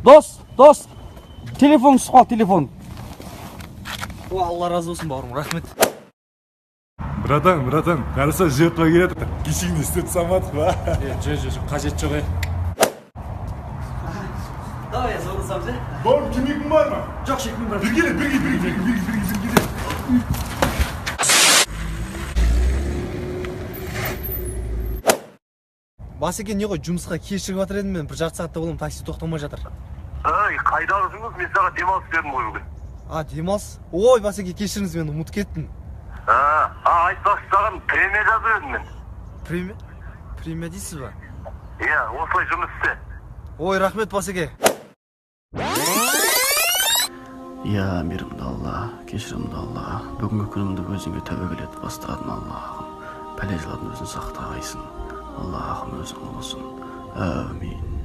Дос. Телефон түсіп қалды, телефон. О, Алла разы болсын бауырым, рахмет. Братан, қараса жертва келеді. Кешігін істеп самадық ба? Жоқ, қажет жоқ. Давай, я звондасам, ше? Бауырым, темекің бар ма? Жоқ, шекпен бар. Bir gel. Басеке, не ғой, жұмысқа кеш шығып жатыр едім мен, бір жарты сағатта болам, такси тоқтамай жатыр. Қайдағысыңыз, мен саған демалыс бердім ғой бүгін. Демалыс? Ой, Басеке, кешіріңіз, мен ұмытып кеттім. Айтпақшы саған премия жазып едім мен. Премия дейсіз ба? Иә, осылай жұмыс істе. Ой, рахмет, Басеке. Я мейірімді Алла, кешірімді Алла, бүгінгі күнімді өзіңе тәуекел етіп бастадым Аллахым. Пәле-жаладан өзің сақтағайсың. Аллахым өзің болсын. Әмин.